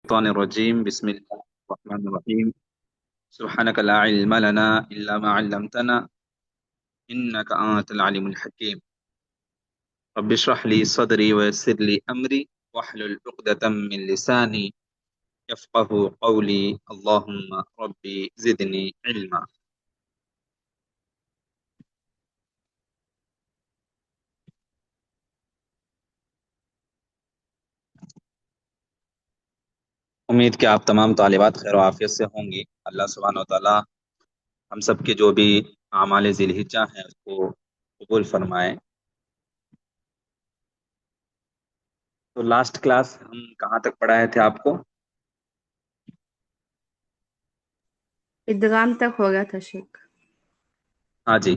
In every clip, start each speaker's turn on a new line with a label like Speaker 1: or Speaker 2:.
Speaker 1: الشيطان الرجيم بسم الله الرحمن الرحيم سبحانك لا علم لنا إلا ما علمتنا إنك أنت العليم الحكيم رب اشرح لي صدري ويسر لي أمري واحلل عقدة من لساني يفقه قولي اللهم ربي زدني علما. امید کہ آپ تمام طالبات خیر و عافیت سے ہوں گی. اللہ سبحانہ و تعالی ہم سب کے جو بھی اعمال ذی الحجہ ہیں اس کو قبول فرمائے. تو لاسٹ کلاس ہم کہاں تک پڑھائے تھے آپ کو؟
Speaker 2: ادغام تک ہو گیا تھا شیخ.
Speaker 1: ہاں جی.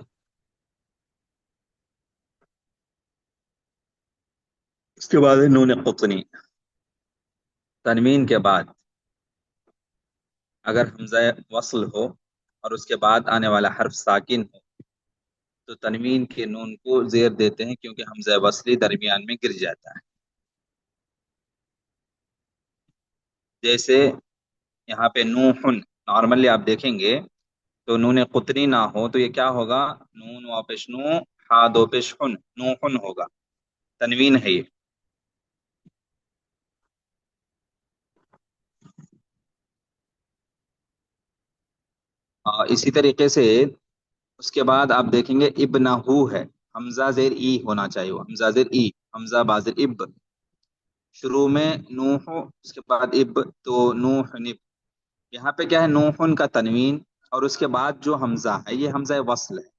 Speaker 1: اس کے بعد ہے نون قطنی. تنوین کے بعد اگر حمزہ وصل ہو اور اس کے بعد آنے والا حرف ساکن ہو تو تنوین کے نون کو زیر دیتے ہیں کیونکہ حمزہ وصلی درمیان میں گر جاتا ہے. جیسے یہاں پہ نوحن نارملی آپ دیکھیں گے تو نون قطنی نہ ہو تو یہ کیا ہوگا؟ نون واپش نو ہا دو پیش ہن نوحن ہوگا. تنوین ہے یہ. اسی طریقے سے اس کے بعد آپ دیکھیں گے ابنہو ہے. حمزہ زیر ای ہونا چاہیے. حمزہ زیر ای، حمزہ بازر اب. شروع میں نوح اس کے بعد اب تو نوح نب. یہاں پہ کیا ہے؟ نوحن کا تنوین اور اس کے بعد جو حمزہ ہے یہ حمزہ وصل ہے.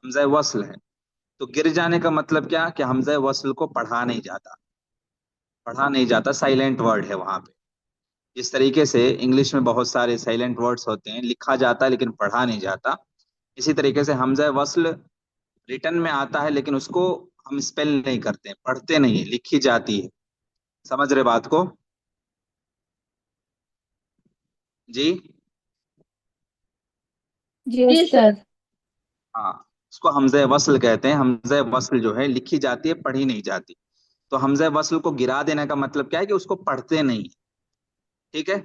Speaker 1: حمزہ وصل ہے تو گر جانے کا مطلب کیا کہ حمزہ وصل کو پڑھا نہیں جاتا. پڑھا نہیں جاتا، سائلنٹ ورڈ ہے وہاں پہ. جس طریقے سے انگلش میں بہت سارے سائلنٹ ورڈز ہوتے ہیں، لکھا جاتا ہے لیکن پڑھا نہیں جاتا. اسی طریقے سے حمزہ وصل ریٹن میں آتا ہے لیکن اس کو ہم اسپیل نہیں کرتے، پڑھتے نہیں، لکھی جاتی ہے. سمجھ رہے بات کو؟ جی
Speaker 2: جی استاد.
Speaker 1: ہاں. اس کو حمزہ وصل کہتے ہیں. حمزہ وصل جو ہے لکھی جاتی ہے، پڑھی نہیں جاتی. تو حمزہ وصل کو گرا دینے کا مطلب کیا ہے کہ اس کو پڑھتے نہیں. ٹھیک ہے.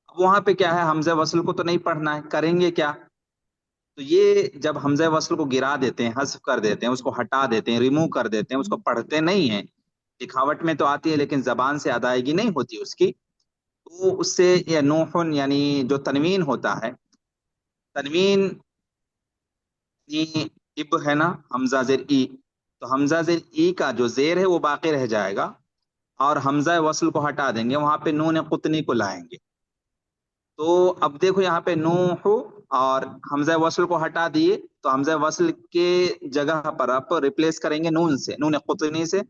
Speaker 1: اب وہاں پہ کیا ہے؟ حمزہ وصل کو تو نہیں پڑھنا ہے، کریں گے کیا؟ تو یہ جب حمزہ وصل کو گرا دیتے ہیں، حذف کر دیتے ہیں، اس کو ہٹا دیتے ہیں، ریمو کر دیتے ہیں، اس کو پڑھتے نہیں ہیں. لکھاوٹ میں تو آتی ہے لیکن زبان سے ادائیگی نہیں ہوتی اس کی. تو اس سے یہ نوحن یعنی جو تنوین ہوتا ہے، تنوین اب ہے نا حمزہ زیر ای، تو حمزہ زیر ای کا جو زیر ہے وہ باقی رہ جائے گا اور حمزہ وصل کو ہٹا دیں گے، وہاں پہ نون قطنی کو لائیں گے. تو اب دیکھو یہاں پہ نوح اور حمزہ وصل کو ہٹا دیے تو حمزہ وصل کے جگہ پر آپ ریپلیس کریں گے نون سے، نون قطنی سے.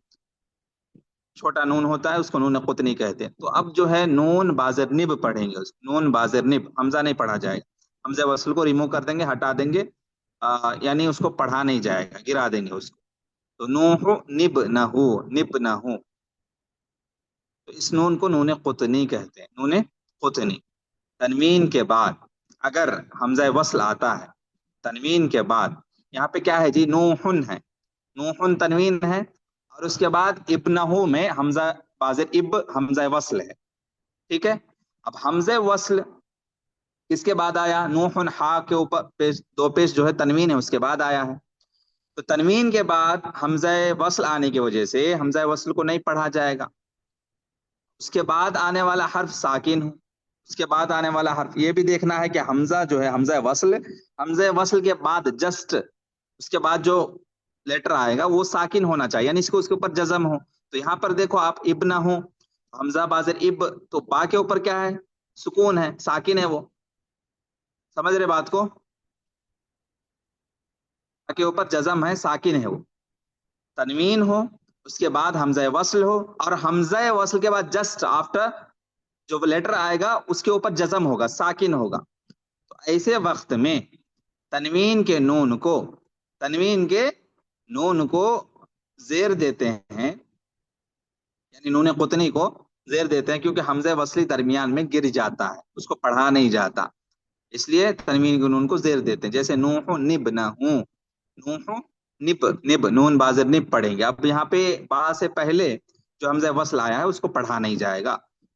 Speaker 1: چھوٹا نون ہوتا ہے اس کو نون قطنی کہتے ہیں. تو اب جو ہے نون بازر نب پڑھیں گے. نون بازر نب، حمزہ نہیں پڑھا جائے گا. حمزہ وصل کو ریمو کر دیں گے، ہٹا دیں گے. یعنی اس کو پڑھا نہیں جائے گا، گرا دیں گے اس کو. تو نوح نب نہ ہو، نب نہ ہو. تو اس نون کو نون قطنی کہتے ہیں، نون قطنی. تنوین کے بعد اگر حمزہ وصل آتا ہے، تنوین کے بعد یہاں پہ کیا ہے جی؟ نوحن ہے. نوحن تنوین ہے اور اس کے بعد ابنہو میں حمزہ بازر اب حمزہ وصل ہے. ٹھیک ہے. اب حمزہ وصل کس کے بعد آیا؟ نوحن ہا کے اوپر پیش دو پیش جو ہے تنوین ہے اس کے بعد آیا ہے. تو تنوین کے بعد حمزہ وصل آنے کی وجہ سے حمزہ وصل کو نہیں پڑھا جائے گا. اس کے بعد آنے والا حرف ساکن ہو. اس کے بعد آنے والا حرف یہ بھی دیکھنا ہے کہ حمزہ جو ہے حمزہ وصل، حمزہ وصل کے بعد جسٹ اس کے بعد جو لیٹر آئے گا وہ ساکن ہونا چاہیے، یعنی اس کے اوپر جزم ہو. تو یہاں پر دیکھو آپ ابن ہو، حمزہ بازر اب، تو با کے اوپر کیا ہے؟ سکون ہے، ساکن ہے وہ. سمجھ رہے بات کو؟ با کے اوپر جزم ہے، ساکن ہے وہ. تنوین ہو اس کے بعد حمزہ وصل ہو اور حمزہ وصل کے بعد جسٹ آفٹر جو لیٹر آئے گا اس کے اوپر جزم ہوگا، ساکن ہوگا. تو ایسے وقت میں تنوین کے نون کو، تنوین کے نون کو زیر دیتے ہیں، یعنی نون قطنی کو زیر دیتے ہیں کیونکہ حمزہ وصلی درمیان میں گر جاتا ہے، اس کو پڑھا نہیں جاتا. اس لیے تنوین کے نون کو زیر دیتے ہیں. جیسے نوح نب نہ ہوں، نوح نب نب نون بازر نب پڑھیں گے. اب یہاں پہ با سے پہلے جو حمزہ وصل آیا ہے اس کو پڑھا نہیں جائے گا.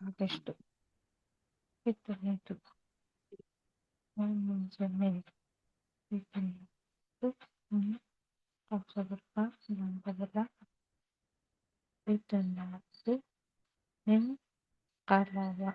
Speaker 3: Next. Fitnatu. Jamil. Fitnatu. Sabra. Sabra. Fitnatu. Min qalaba.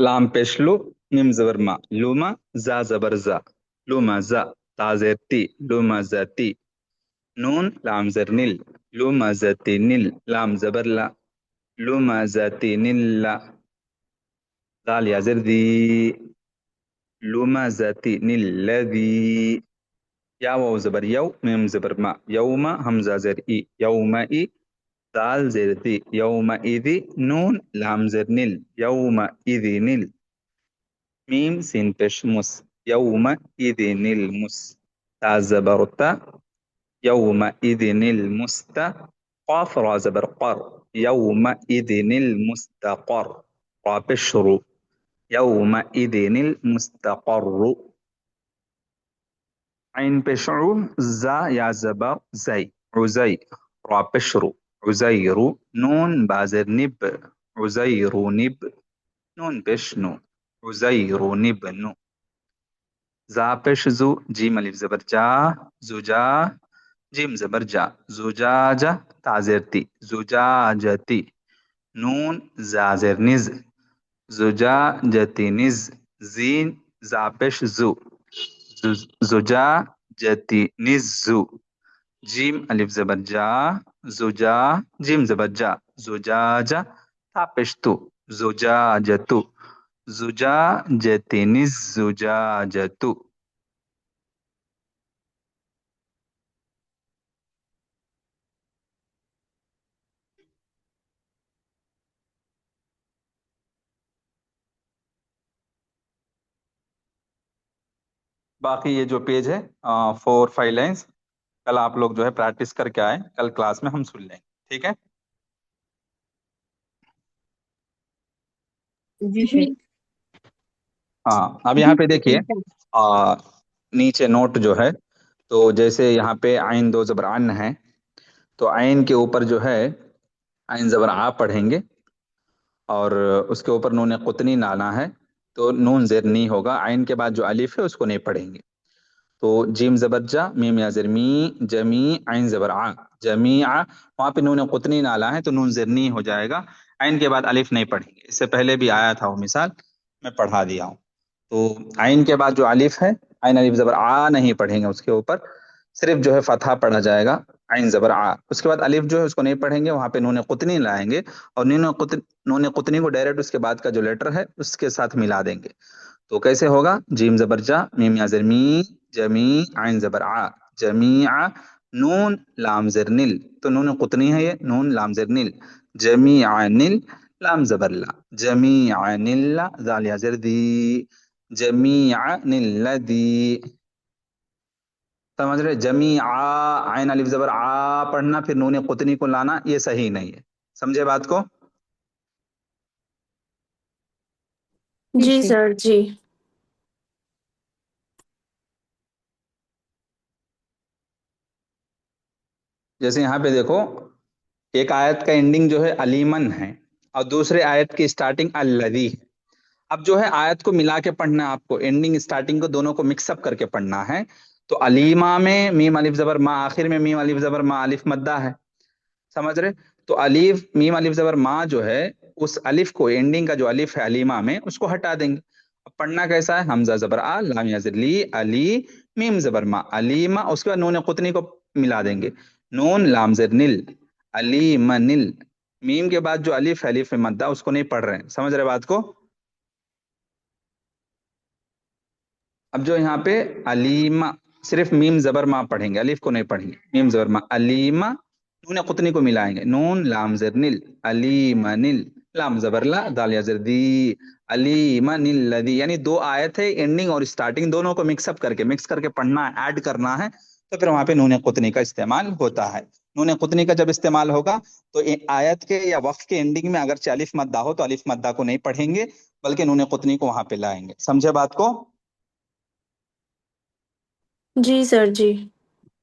Speaker 1: لام پیش لو میم زبر ما لوما زا زبر زا لوما زا تا زیر تی لوما زاتی نون لام زر نل لوما زاتی نل لام زبر لا لوما زاتی نل لا دال یا زر دی لوما زاتی نل لذی یا واو زبر یو میم زبر ما یوما حمزہ زر ای یوما ای دال زر دی یوما ایدی نون لام زر نل یوما ایدی نل میم سین پیش مس یوما ایدی نل مس تا زبر تا یوما ایدی نل مستا قاف را زبر قر یوما ایدی نل مستقر را پیش رو یوما ایدی نل مستقر عین پیشعو زا یا زبر زی عزی را پیشرو عزیرو نون بازر نب عزیرو نب نون پیشنو عزیرو نب نو زا پیش زو جیم الف زبر جا زوجا جیم زبر جا زوجاجا تازرتی زوجاجتی نون زازر نز زوجاجتی نز زین زا پیش زو زجاجتی نزو جیم الف زبر جا زجا جیم زبر جا زجاجا تا پشتو زجاجتو زجاجتی نزجاجتو باقی یہ جو پیج ہے 4-5 لائنز کل آپ لوگ جو ہے پریکٹس کر کے آئے کل کلاس میں ہم سن لیں گے ٹھیک ہے
Speaker 2: جی شیخ
Speaker 1: ہاں اب یہاں پہ دیکھیے نیچے نوٹ جو ہے تو جیسے یہاں پہ عین دو زبر عن ہے تو عین کے اوپر جو ہے عین زبر آ پڑھیں گے اور اس کے اوپر نون قطنی لانا ہے تو نون زیر نی ہوگا عین کے بعد جو الف ہے اس کو نہیں پڑھیں گے تو جیم زبر جا میم یا زر می جمی عین زبر آ جمیع وہاں پہ نون قطنی نالا ہے تو نون زیر نی ہو جائے گا عین کے بعد الف نہیں پڑھیں گے اس سے پہلے بھی آیا تھا وہ مثال میں پڑھا دیا ہوں تو عین کے بعد جو الف ہے عین الف زبر آ نہیں پڑھیں گے اس کے اوپر صرف جو ہے فتحہ پڑھا جائے گا عین زبر آ اس کے بعد الف جو ہے اس کو نہیں پڑھیں گے وہاں پہ نون قطنی لائیں گے اور نون قطنی کو ڈائریکٹ اس کے بعد کا جو لیٹر ہے اس کے ساتھ ملا دیں گے تو کیسے ہوگا جیم زبر جا میم یا زر می جمی عین زبر آ جمیع نون لام زر نل تو نون قطنی ہے یہ نون لام زر نل جمیع نل لام زبر لا جمیع نل ذال یا زر دی جمیع نل دی سمجھ رہے جمیع عین الف زبر آ پڑھنا پھر نون قطنی کو لانا یہ صحیح نہیں ہے سمجھے بات کو
Speaker 4: جی سر جی
Speaker 1: جیسے یہاں پہ دیکھو ایک آیت کا اینڈنگ جو ہے علیمن ہے اور دوسرے آیت کی سٹارٹنگ الذی ہے اب جو ہے آیت کو ملا کے پڑھنا ہے آپ کو اینڈنگ سٹارٹنگ کو دونوں کو مکس اپ کر کے پڑھنا ہے تو علیمہ میں میم الف زبر ما آخر میں میم الف زبر ما الف مدہ ہے سمجھ رہے تو الف میم الف زبر ما جو ہے اس الف کو اینڈنگ کا جو الف ہے علیمہ میں اس کو ہٹا دیں گے اب پڑھنا کیسا ہے حمزہ زبر آ لام یا زر لی علی میم زبر ما علیمہ اس کے بعد نون قطنی کو ملا دیں گے نون لام زر نل علیم نل میم کے بعد جو الف ہے الف مدہ اس کو نہیں پڑھ رہے ہیں سمجھ رہے بات کو اب جو یہاں پہ علیمہ صرف میم زبر ما پڑھیں گے الف کو نہیں پڑھیں گے میم زبر ما علیمہ نون قطنی کو ملائیں گے نون لام زر نل علیم نل لام زبر لا دال یا زر دی علیم نل لذی یعنی دو آیت ہے اینڈنگ اور سٹارٹنگ دونوں کو مکس اپ کر کے پڑھنا ہے ایڈ کرنا ہے تو پھر وہاں پہ نون قطنی کا استعمال ہوتا ہے نون قطنی کا جب استعمال ہوگا تو آیت کے یا وقت کے اینڈنگ میں اگر الف مدہ ہو تو الف مدہ کو نہیں پڑھیں گے بلکہ نون قطنی کو وہاں پہ لائیں گے سمجھے بات کو
Speaker 4: جی سر جی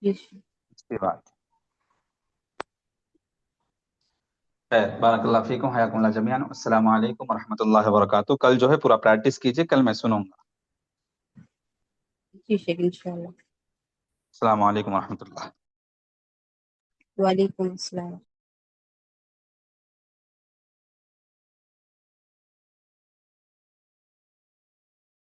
Speaker 2: جی شیخ
Speaker 1: اس کی بات خیر بارک اللہ فیکم حیاکم اللہ جمیعا السلام علیکم ورحمۃ اللہ وبرکاتہ کل جو ہے پورا پریکٹس کیجیے کل میں سنوں گا
Speaker 2: جی شیخ انشاءاللہ
Speaker 1: السلام علیکم ورحمۃ اللہ
Speaker 2: وعلیکم السلام